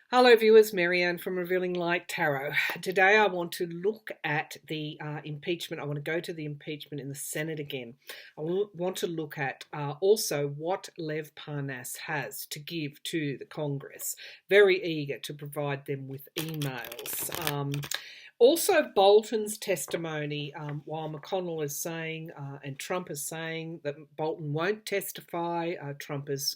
Hello viewers, Marianne from Revealing Light Tarot. Today I want to look at the impeachment. I want to go to the impeachment in the Senate again. Want to look at also what Lev Parnas has to give to the Congress. Very eager to provide them with emails. Also, Bolton's testimony, while McConnell is saying and Trump is saying that Bolton won't testify, Trump is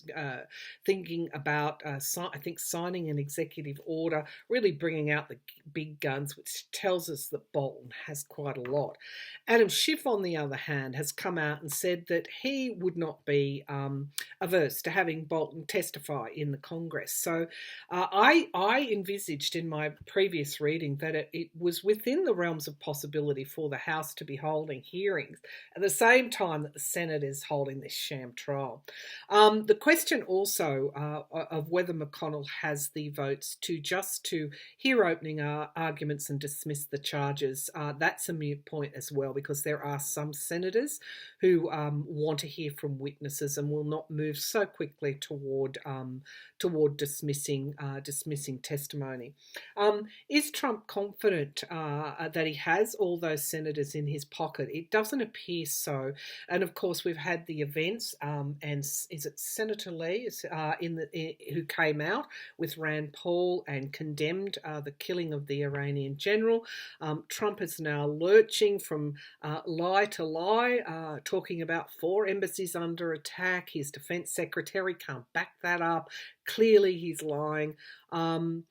thinking about, I think, signing an executive order, really bringing out the big guns, which tells us that Bolton has quite a lot. Adam Schiff, on the other hand, has come out and said that he would not be averse to having Bolton testify in the Congress. So I envisaged in my previous reading that it was within the realms of possibility for the House to be holding hearings at the same time that the Senate is holding this sham trial. The question also of whether McConnell has the votes to hear opening arguments and dismiss the charges, that's a moot point as well, because there are some senators who want to hear from witnesses and will not move so quickly toward dismissing testimony. Is Trump confident that he has all those senators in his pocket? It doesn't appear so. And of course, we've had the events, and is it Senator Lee who came out with Rand Paul and condemned the killing of the Iranian general. Trump is now lurching from lie to lie, talking about 4 embassies under attack. His defense secretary can't back that up. Clearly, he's lying, and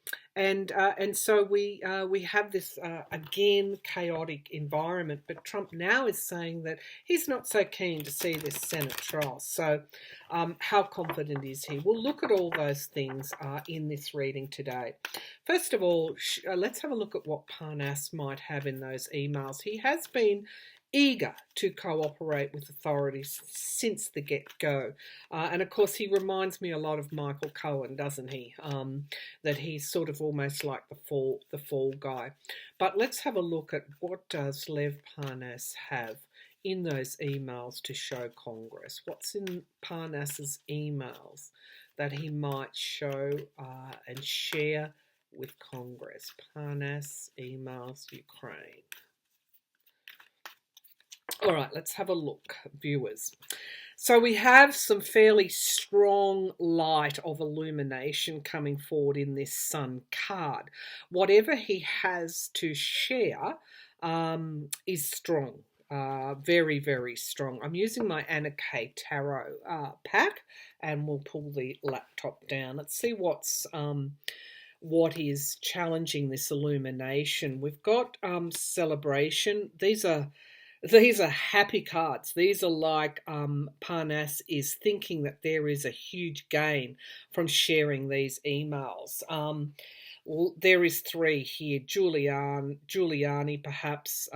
so we have this again chaotic environment. But Trump now is saying that he's not so keen to see this Senate trial. So, how confident is he? We'll look at all those things in this reading today. First of all, let's have a look at what Parnas might have in those emails. He has been eager to cooperate with authorities since the get-go. And of course, he reminds me a lot of Michael Cohen, doesn't he? That he's sort of almost like the fall guy. But let's have a look at what does Lev Parnas have in those emails to show Congress. What's in Parnas's emails that he might show and share with Congress? Parnas emails Ukraine. All right, let's have a look, viewers. So we have some fairly strong light of illumination coming forward in this Sun card. Whatever he has to share is strong, very, very strong. I'm using my Anna K Tarot pack, and we'll pull the laptop down. Let's see what is challenging this illumination. We've got celebration. These are happy cards. These are like Parnas is thinking that there is a huge gain from sharing these emails. There is 3 here. Giuliani, perhaps,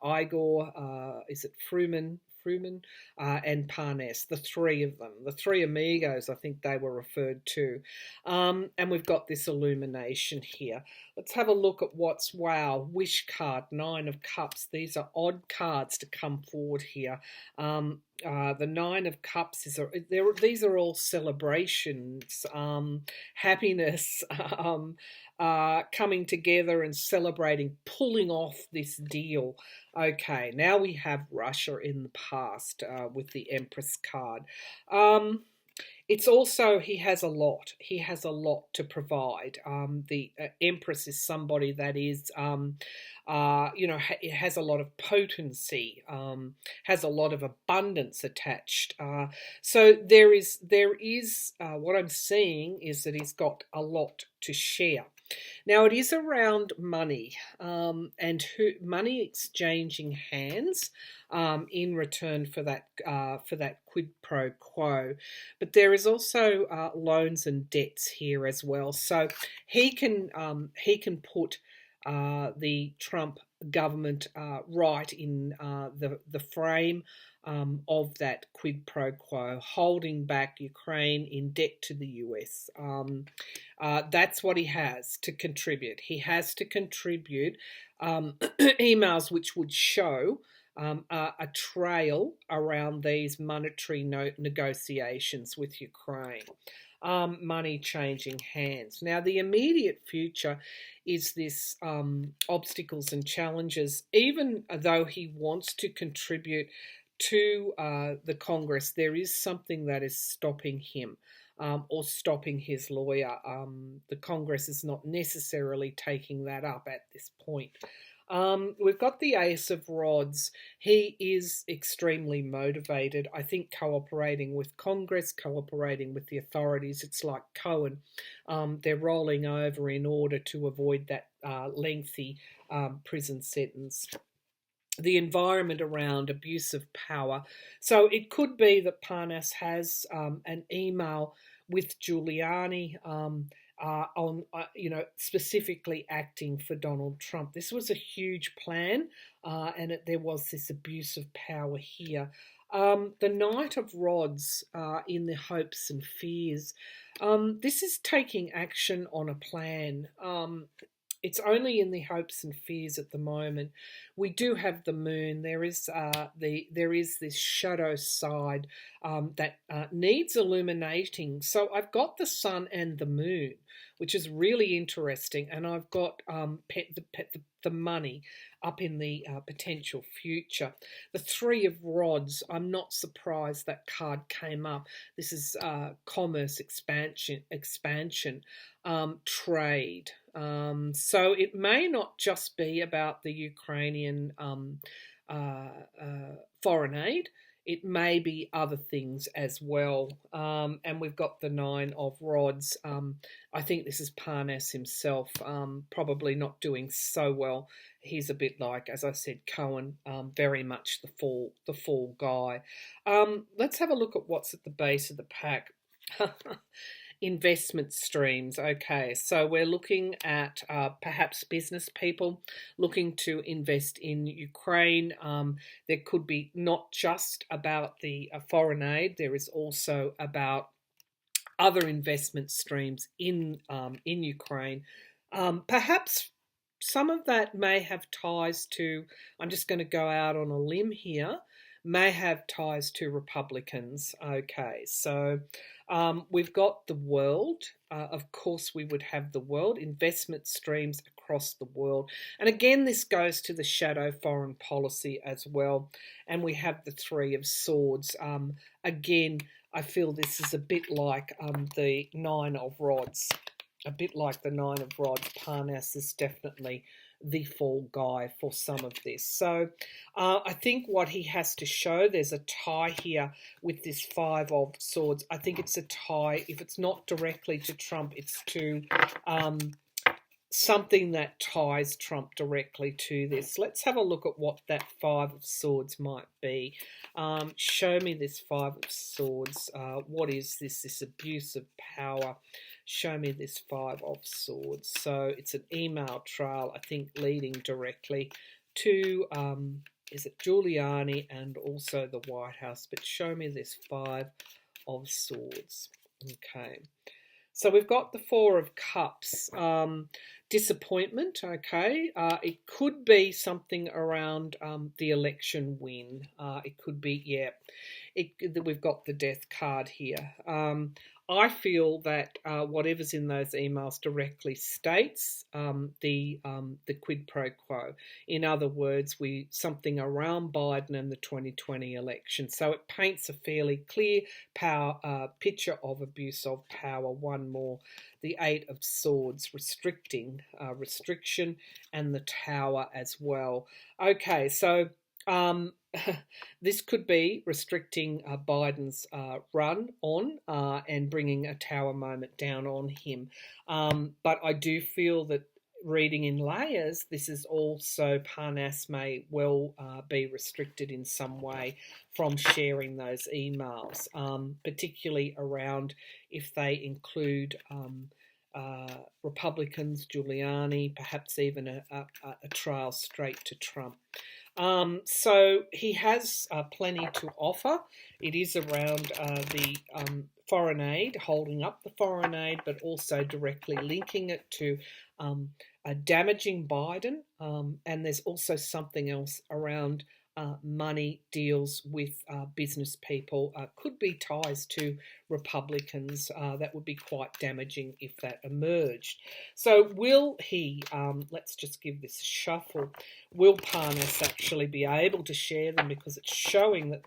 Igor, is it Fruman, and Parnas, the 3 of them, the 3 amigos, I think they were referred to. And we've got this illumination here. Let's have a look at wish card, 9 of Cups. These are odd cards to come forward here. The 9 of Cups these are all celebrations, happiness, coming together and celebrating, pulling off this deal. Okay, now we have Russia in the past with the Empress card. It's also, he has a lot. He has a lot to provide. The Empress is somebody that is, it has a lot of potency, has a lot of abundance attached. So there is what I'm seeing is that he's got a lot to share. Now it is around money and money exchanging hands in return for that quid pro quo, but there is also loans and debts here as well. So he can put the Trump government right in the frame of that quid pro quo, holding back Ukraine in debt to the US. That's what he has to contribute. He has to contribute emails which would show a trail around these monetary negotiations with Ukraine. money changing hands. Now, the immediate future is this obstacles and challenges. Even though he wants to contribute to the Congress, there is something that is stopping him. Or stopping his lawyer. The Congress is not necessarily taking that up at this point. We've got the Ace of Rods. He is extremely motivated. I think cooperating with Congress, cooperating with the authorities, it's like Cohen. They're rolling over in order to avoid that lengthy prison sentence. The environment around abuse of power. So it could be that Parnas has an email with Giuliani on, specifically acting for Donald Trump. This was a huge plan, and there was this abuse of power here. The Knight of Rods in the hopes and fears. This is taking action on a plan. It's only in the hopes and fears at the moment. We do have the moon. There is this shadow side that needs illuminating. So I've got the sun and the moon, which is really interesting, and I've got the money up in the potential future. The Three of Rods. I'm not surprised that card came up. This is commerce expansion, trade. So it may not just be about the Ukrainian foreign aid. It may be other things as well. And we've got the Nine of Rods. I think this is Parnas himself, probably not doing so well. He's a bit like, as I said, Cohen, very much the fall guy. Let's have a look at what's at the base of the pack. Investment streams. Okay, so we're looking at perhaps business people looking to invest in Ukraine. There could be not just about the foreign aid. There is also about other investment streams in Ukraine. Perhaps some of that may have ties to, I'm just going to go out on a limb here, may have ties to Republicans. Okay, so we've got the world. Of course, we would have the world, investment streams across the world. And again, this goes to the shadow foreign policy as well. And we have the Three of Swords. Again, I feel this is a bit like the Nine of Rods. A bit like the Nine of Rods. Parnas is definitely the fall guy for some of this. So I think what he has to show, there's a tie here with this Five of Swords. I think it's a tie. If it's not directly to Trump, it's to something that ties Trump directly to this. Let's have a look at what that Five of Swords might be. Show me this Five of Swords. What is this? This abuse of power. Show me this Five of Swords. So it's an email trail, I think, leading directly to, is it Giuliani and also the White House? But show me this Five of Swords. Okay. So we've got the Four of Cups. Disappointment, okay. It could be something around the election win. It could be, yeah. We've got the Death card here. I feel that whatever's in those emails directly states the quid pro quo. In other words, something around Biden and the 2020 election. So it paints a fairly clear picture of abuse of power. One more, the Eight of Swords, restriction, and the Tower as well. Okay, so this could be restricting Biden's run on and bringing a Tower moment down on him. But I do feel that reading in layers, this is also Parnas may well be restricted in some way from sharing those emails, particularly around if they include Republicans, Giuliani, perhaps even a trial straight to Trump. So he has plenty to offer. It is around the foreign aid, holding up the foreign aid, but also directly linking it to damaging Biden. And there's also something else around money deals with business people, could be ties to Republicans. That would be quite damaging if that emerged. So will he, let's just give this a shuffle, will Parnas actually be able to share them, because it's showing that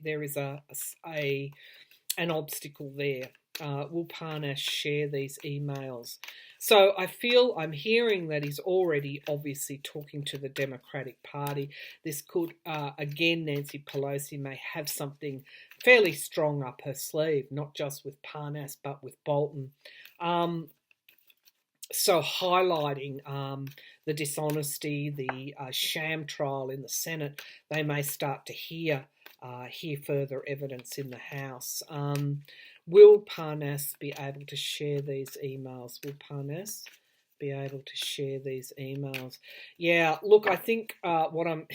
there is an obstacle there. Will Parnas share these emails? So I'm hearing that he's already obviously talking to the Democratic Party. This could, again, Nancy Pelosi may have something fairly strong up her sleeve, not just with Parnas, but with Bolton. So highlighting the dishonesty, the sham trial in the Senate, they may start to hear further evidence in the House. Will Parnas be able to share these emails? Will Parnas be able to share these emails? Yeah, look, I think what I'm...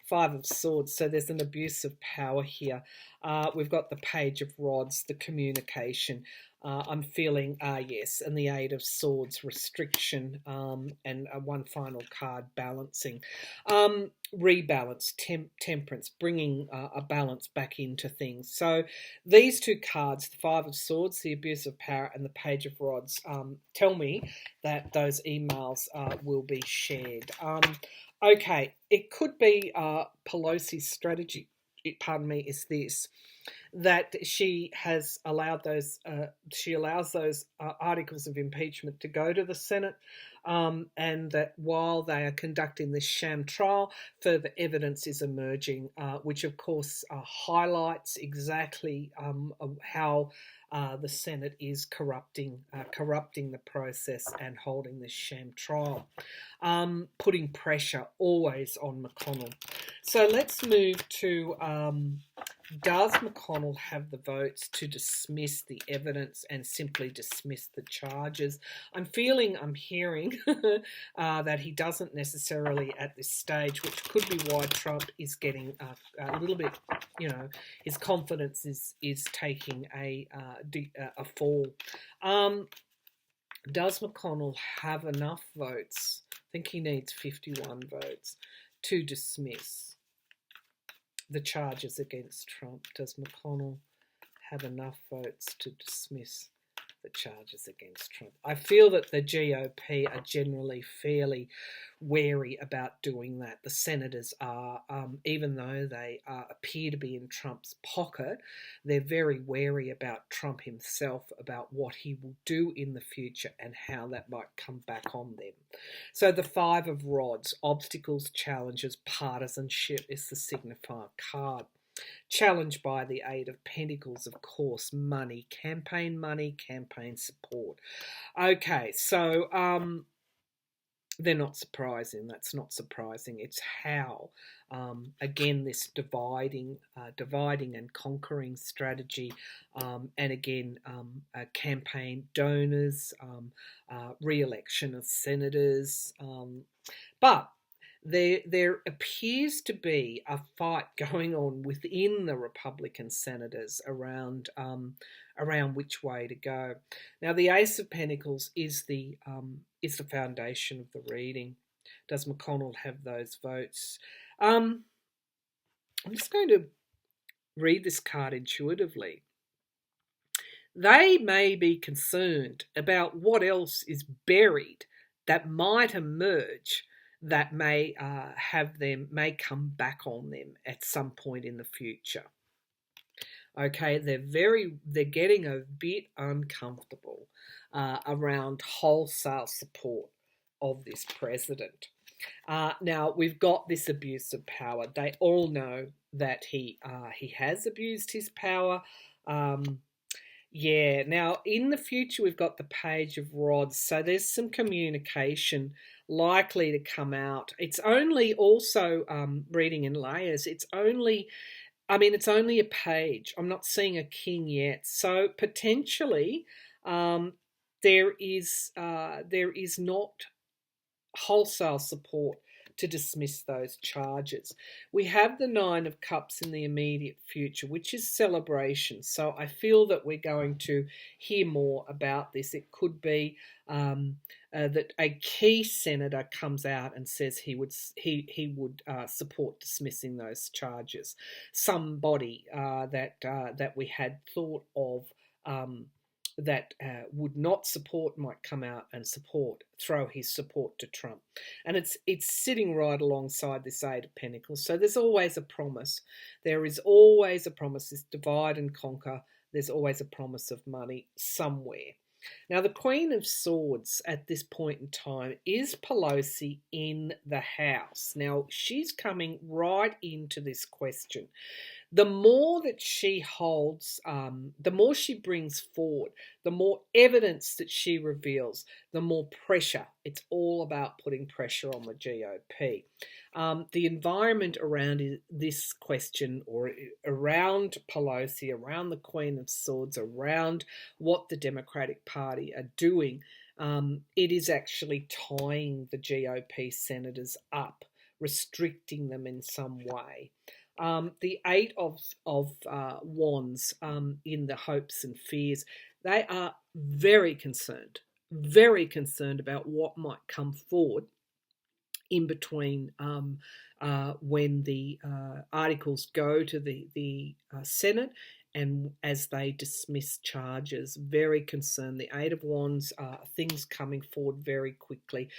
Five of Swords, so there's an abuse of power here. We've got the Page of Rods, the communication. I'm feeling, yes, and the Eight of Swords, restriction, and one final card, balancing. Rebalance, temperance, bringing a balance back into things. So these two cards, the Five of Swords, the abuse of power, and the Page of Rods, tell me that those emails will be shared. Okay, it could be Pelosi's strategy, is this, that she has allowed those, allows those articles of impeachment to go to the Senate, and that while they are conducting this sham trial, further evidence is emerging, which of course highlights exactly how the Senate is corrupting the process and holding this sham trial, putting pressure always on McConnell. So let's move to, does McConnell have the votes to dismiss the evidence and simply dismiss the charges? I'm hearing that he doesn't necessarily at this stage, which could be why Trump is getting a little bit, his confidence is taking a fall. Does McConnell have enough votes? I think he needs 51 votes to dismiss the charges against Trump. Does McConnell have enough votes to dismiss the charges against Trump? I feel that the GOP are generally fairly wary about doing that. The senators are, even though they appear to be in Trump's pocket, they're very wary about Trump himself, about what he will do in the future and how that might come back on them. So the Five of Rods, obstacles, challenges, partisanship is the signifier card. Challenged by the Eight of Pentacles, of course, money, campaign support. Okay, so they're not surprising. That's not surprising. It's how, again, this dividing and conquering strategy, and again, campaign donors, re-election of senators, but there appears to be a fight going on within the Republican senators around which way to go. Now, the Ace of Pentacles is the foundation of the reading. Does McConnell have those votes? I'm just going to read this card intuitively. They may be concerned about what else is buried that might emerge, that may come back on them at some point in the future. Okay, they're getting a bit uncomfortable around wholesale support of this president. Now we've got this abuse of power. They all know that he has abused his power. Yeah, now in the future we've got the Page of Rods, so there's some communication likely to come out. It's only also, reading in layers, it's only a page. I'm not seeing a king yet, so potentially there is not wholesale support to dismiss those charges. We have the Nine of Cups in the immediate future, which is celebration. So I feel that we're going to hear more about this. It could be that a key senator comes out and says he would support dismissing those charges. Somebody that we had thought of that would not support might come out and throw his support to Trump. And it's sitting right alongside this Eight of Pentacles. So there's always a promise. There is always a promise. This divide and conquer. There's always a promise of money somewhere. Now, the Queen of Swords at this point in time is Pelosi in the House. Now, she's coming right into this question. The more that she holds, the more she brings forward, the more evidence that she reveals, the more pressure. It's all about putting pressure on the GOP. The environment around this question, or around Pelosi, around the Queen of Swords, around what the Democratic Party are doing, it is actually tying the GOP senators up, restricting them in some way. The Eight of Wands in the hopes and fears, they are very concerned about what might come forward in between when the articles go to the Senate and as they dismiss charges. Very concerned. The Eight of Wands, things coming forward very quickly.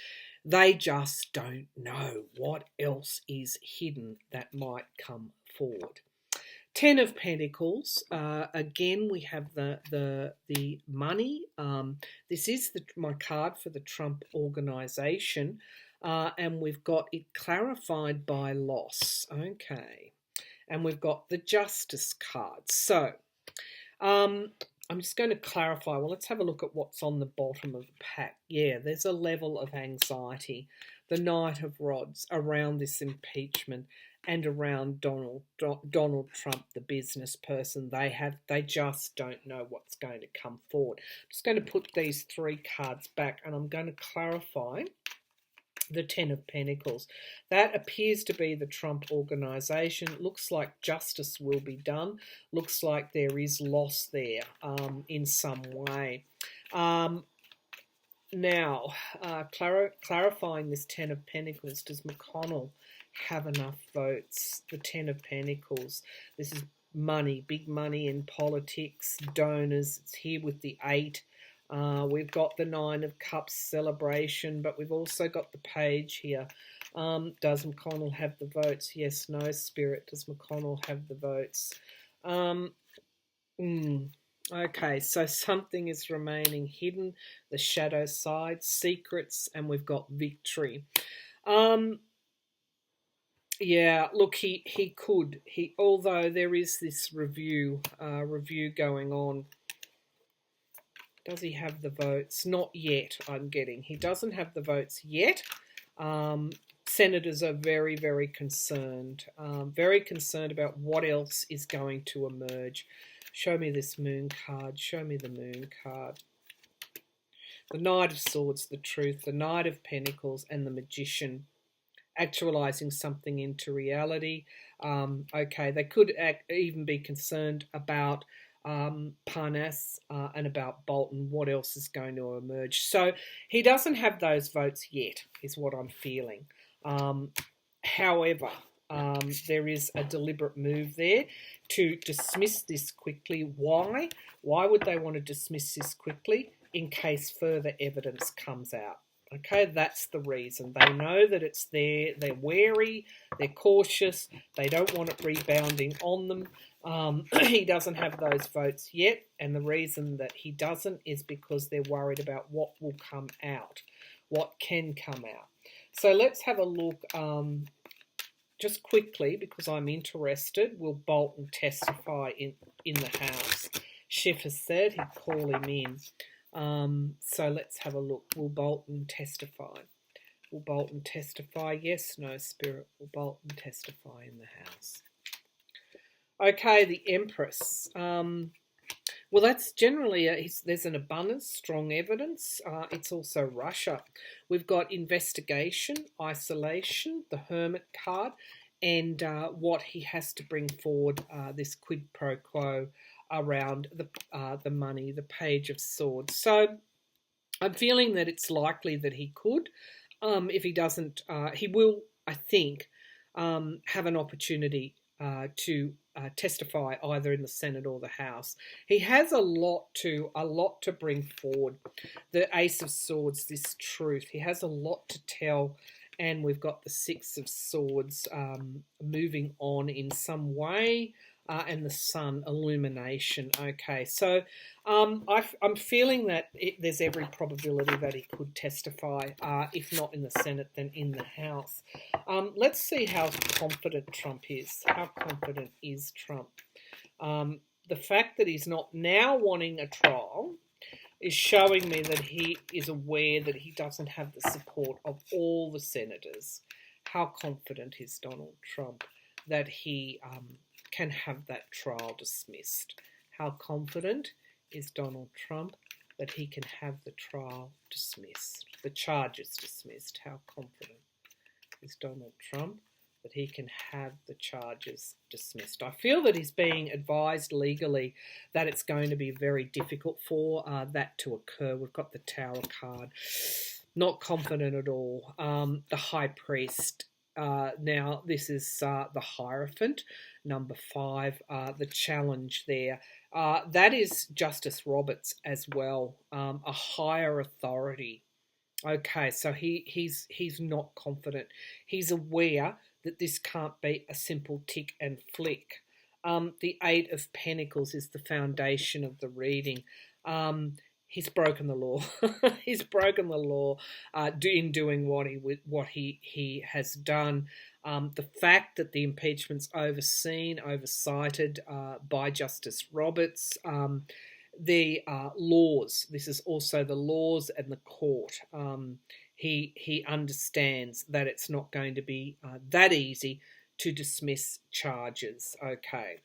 They just don't know what else is hidden that might come forward. Ten of Pentacles. Again, we have the money. This is my card for the Trump organization, and we've got it clarified by loss. Okay, and we've got the Justice card. So, I'm just going to clarify. Well, let's have a look at what's on the bottom of the pack. Yeah, there's a level of anxiety. The Knight of Rods around this impeachment and around Donald Trump, the business person. They just don't know what's going to come forward. I'm just going to put these three cards back, and I'm going to clarify the Ten of Pentacles. That appears to be the Trump organization. Looks like justice will be done. Looks like there is loss there in some way. Now, clarifying this Ten of Pentacles, does McConnell have enough votes? The Ten of Pentacles. This is money, big money in politics, donors. It's here with the Eight. We've got the Nine of Cups celebration, but we've also got the Page here. Does McConnell have the votes? Yes, no, Spirit. Does McConnell have the votes? Okay, so something is remaining hidden. The shadow side, secrets, and we've got victory. Yeah, look, he could. Although there is this review going on. Does he have the votes? Not yet, I'm getting. He doesn't have the votes yet. Senators are very, very concerned. Very concerned about what else is going to emerge. Show me this Moon card. Show me the Moon card. The Knight of Swords, the Truth. The Knight of Pentacles and the Magician. Actualizing something into reality. Okay, they could even be concerned about Parnas and about Bolton. What else is going to emerge? So he doesn't have those votes yet, is what I'm feeling. However, there is a deliberate move there to dismiss this quickly. Why? Why would they want to dismiss this quickly? In case further evidence comes out. Okay, that's the reason. They know that it's there. They're wary. They're cautious. They don't want it rebounding on them. He doesn't have those votes yet, and the reason that he doesn't is because they're worried about what will come out, what can come out. So let's have a look just quickly, because I'm interested. Will Bolton testify in the House? Schiff has said he'd call him in. So let's have a look. Will Bolton testify? Will Bolton testify? Yes, no, Spirit. Will Bolton testify in the House? Okay, the Empress. The Well, that's generally, there's an abundance, strong evidence. It's also Russia. We've got investigation, isolation, the Hermit card, and what he has to bring forward, this quid pro quo around the money, the Page of Swords. So I'm feeling that it's likely that he could. If he doesn't, he will, I think, have an opportunity to testify either in the Senate or the House. He has a lot to bring forward. The Ace of Swords, this truth. He has a lot to tell, and we've got the Six of Swords moving on in some way. And the Sun, illumination. Okay, so I'm feeling that there's every probability that he could testify, if not in the Senate, then in the House. Let's see how confident Trump is. How confident is Trump? The fact that he's not now wanting a trial is showing me that he is aware that he doesn't have the support of all the senators. How confident is Donald Trump that he can have that trial dismissed? How confident is Donald Trump that he can have the trial dismissed, the charges dismissed? How confident is Donald Trump that he can have the charges dismissed? I feel that he's being advised legally that it's going to be very difficult for that to occur. We've got the Tower card. Not confident at all. The High Priest. Now, this is the Hierophant, number 5, the challenge there. That is Justice Roberts as well, a higher authority. Okay, so he's not confident. He's aware that this can't be a simple tick and flick. The Eight of Pentacles is the foundation of the reading. He's broken the law. He's broken the law in doing what he has done. The fact that the impeachment's oversighted by Justice Roberts. The laws. This is also the laws and the court. He understands that it's not going to be that easy to dismiss charges. Okay,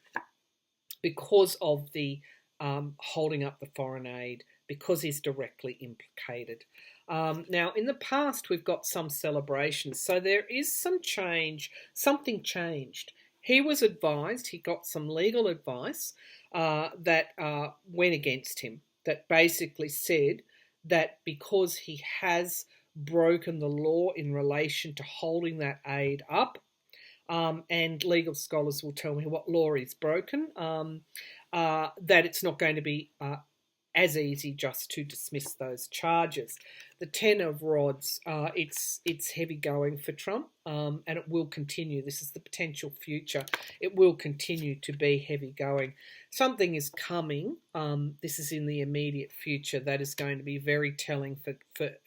because of the holding up the foreign aid, because he's directly implicated. Now, in the past, we've got some celebrations, so there is some change. Something changed. He was advised, he got some legal advice that went against him, that basically said that because he has broken the law in relation to holding that aid up, and legal scholars will tell me what law is broken, that it's not going to be as easy just to dismiss those charges. The Ten of Rods, it's heavy going for Trump, and it will continue. This is the potential future. It will continue to be heavy going. Something is coming. This is in the immediate future that is going to be very telling for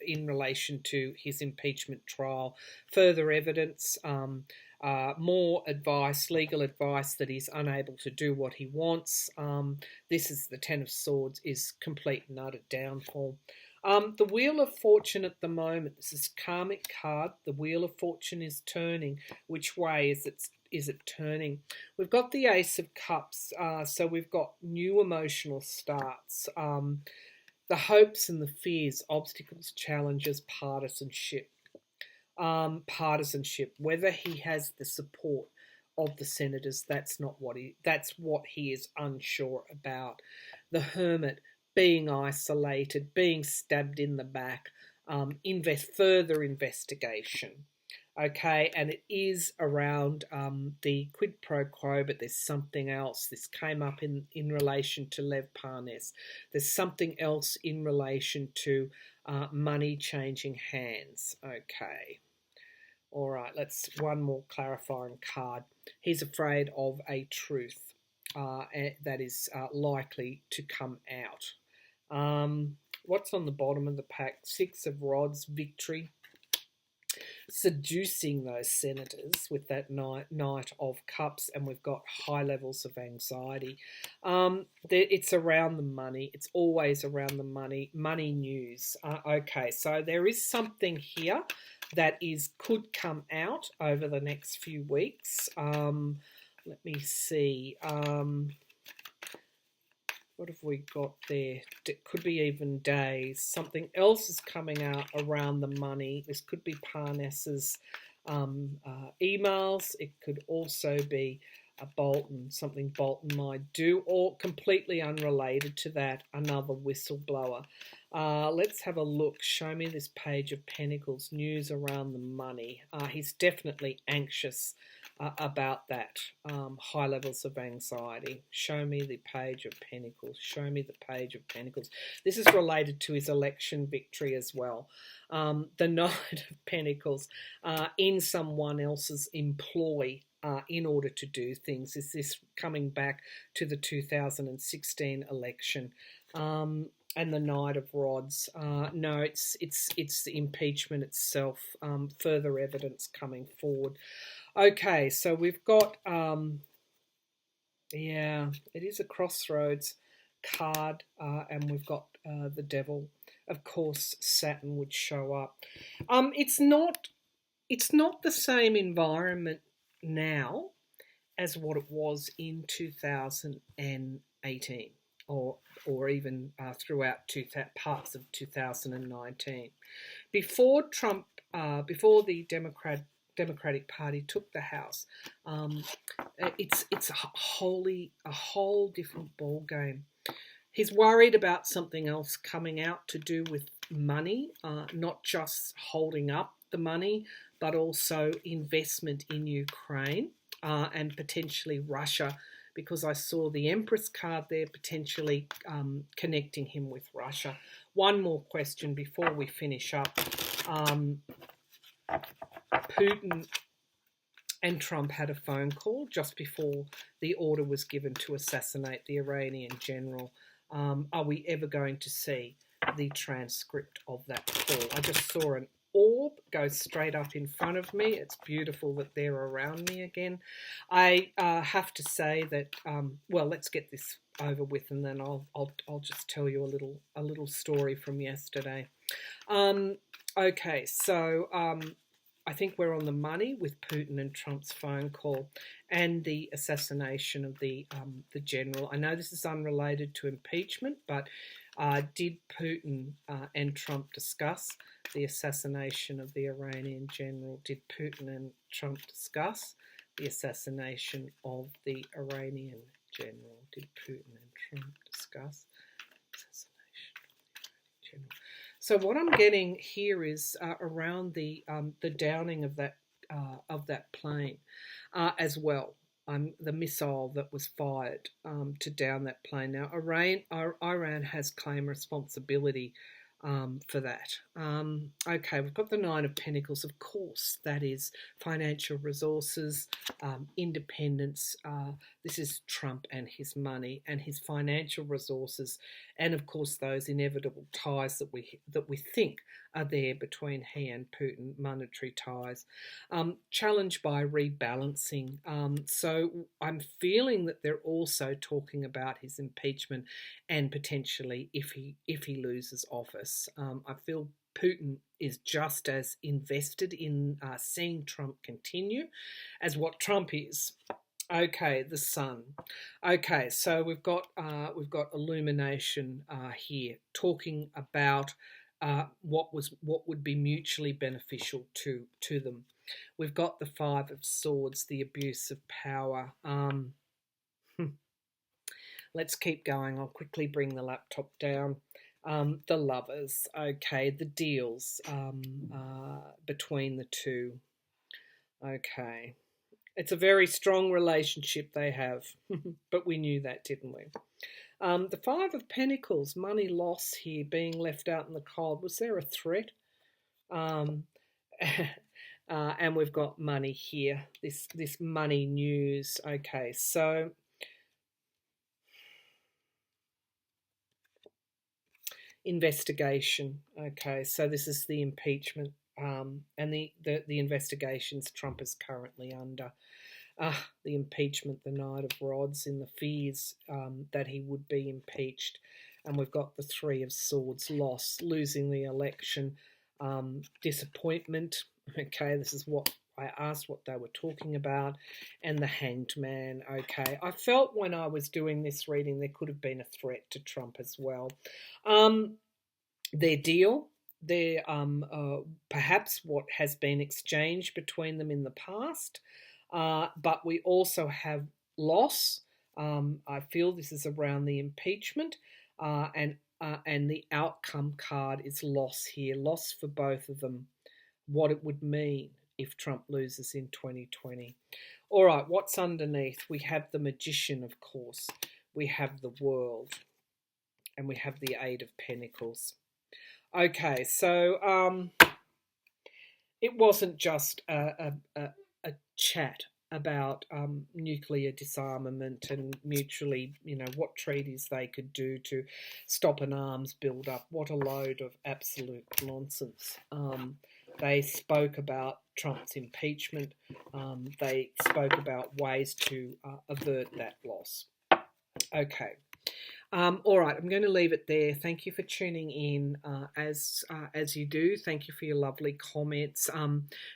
in relation to his impeachment trial. Further evidence, more advice, legal advice that he's unable to do what he wants. This is the Ten of Swords, is complete and utter downfall. The Wheel of Fortune at the moment, this is karmic card. The Wheel of Fortune is turning. Which way is it turning? We've got the Ace of Cups, so we've got new emotional starts. The hopes and the fears, obstacles, challenges, partisanship. Whether he has the support of the senators, that's what he is unsure about. The Hermit, being isolated, being stabbed in the back, further investigation. Okay, and it is around the quid pro quo, but there's something else. This came up in relation to Lev Parnas. There's something else in relation to money changing hands. Okay. All right, let's one more clarifying card. He's afraid of a truth that is likely to come out. What's on the bottom of the pack? Six of Rods, victory. Seducing those senators with that Knight of Cups, and we've got high levels of anxiety. It's around the money. It's always around the money. Money news. Okay, so there is something here that could come out over the next few weeks. Let me see. What have we got there? It could be even days. Something else is coming out around the money. This could be Parnas's emails. It could also be a Bolton, something Bolton might do, or completely unrelated to that, another whistleblower. Let's have a look. Show me this page of Pentacles, news around the money. He's definitely anxious about that, high levels of anxiety. Show me the page of Pentacles. Show me the page of Pentacles. This is related to his election victory as well. The Knight of Pentacles in someone else's employ in order to do things. Is this coming back to the 2016 election? And the Knight of Rods. No, it's the impeachment itself. Further evidence coming forward. Okay, so we've got, yeah, it is a crossroads card, and we've got the Devil. Of course, Saturn would show up. It's not the same environment now as what it was in 2018, or even throughout parts of 2019. Before Trump, before the Democratic Party took the House, it's a whole different ball game. He's worried about something else coming out to do with money, not just holding up the money, but also investment in Ukraine and potentially Russia, because I saw the Empress card there, potentially connecting him with Russia. One more question before we finish up. Putin and Trump had a phone call just before the order was given to assassinate the Iranian general. Are we ever going to see the transcript of that call? I just saw an orb go straight up in front of me. It's beautiful that they're around me again. I have to say that, well, let's get this over with, and then I'll just tell you a little story from yesterday. Okay, so I think we're on the money with Putin and Trump's phone call and the assassination of the general. I know this is unrelated to impeachment, but did Putin and Trump discuss the assassination of the Iranian general? Did Putin and Trump discuss the assassination of the Iranian general? Did Putin and Trump discuss assassination of the Iranian general? So what I'm getting here is around the downing of that plane as well. The missile that was fired to down that plane. Now, Iran has claimed responsibility for that. Okay, we've got the Nine of Pentacles. Of course, that is financial resources, independence. This is Trump and his money and his financial resources, and of course those inevitable ties that we think are there between he and Putin, monetary ties, challenged by rebalancing. So I'm feeling that they're also talking about his impeachment and potentially if he loses office. I feel Putin is just as invested in seeing Trump continue as what Trump is. Okay, the Sun. Okay, so we've got illumination here, talking about what would be mutually beneficial to them. We've got the Five of Swords, the abuse of power. Let's keep going. I'll quickly bring the laptop down. The Lovers. Okay, the deals between the two. Okay. It's a very strong relationship they have, but we knew that, didn't we? The Five of Pentacles, money loss here, being left out in the cold. Was there a threat? And we've got money here, this money news. Okay, so investigation. Okay, so this is the impeachment and the investigations Trump is currently under. The impeachment, the Knight of Rods, in the fears that he would be impeached. And we've got the Three of Swords, loss, losing the election, disappointment. Okay, this is what I asked what they were talking about, and the Hanged Man. Okay, I felt when I was doing this reading there could have been a threat to Trump as well. Their deal, their perhaps what has been exchanged between them in the past, but we also have loss. I feel this is around the impeachment, and the outcome card is loss here, loss for both of them. What it would mean if Trump loses in 2020. All right, what's underneath? We have the Magician, of course. We have the World, and we have the Eight of Pentacles. Okay, so it wasn't just a chat about nuclear disarmament and mutually, what treaties they could do to stop an arms build-up. What a load of absolute nonsense. They spoke about Trump's impeachment. They spoke about ways to avert that loss. Okay. All right, I'm going to leave it there. Thank you for tuning in as you do. Thank you for your lovely comments.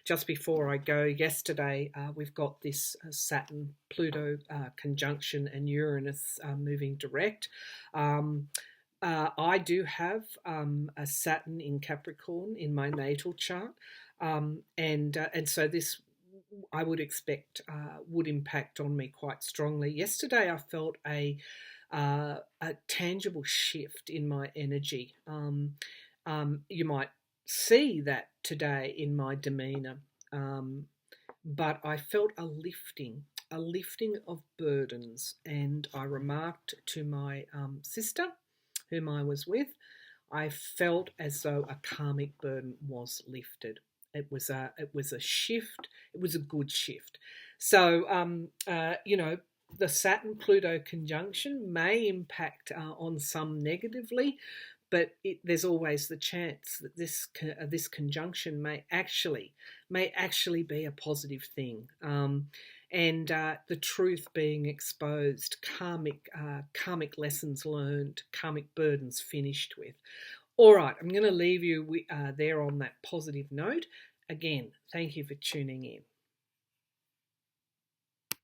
Just before I go, yesterday we've got this Saturn-Pluto conjunction and Uranus moving direct. I do have a Saturn in Capricorn in my natal chart, and so this I would expect would impact on me quite strongly. Yesterday I felt a tangible shift in my energy. You might see that today in my demeanour, but I felt a lifting of burdens, and I remarked to my sister, whom I was with, I felt as though a karmic burden was lifted. It was a shift. It was a good shift. So the Saturn-Pluto conjunction may impact on some negatively, but there's always the chance that this conjunction may actually be a positive thing. And the truth being exposed, karmic lessons learned, karmic burdens finished with. All right, I'm going to leave you there on that positive note. Again, thank you for tuning in.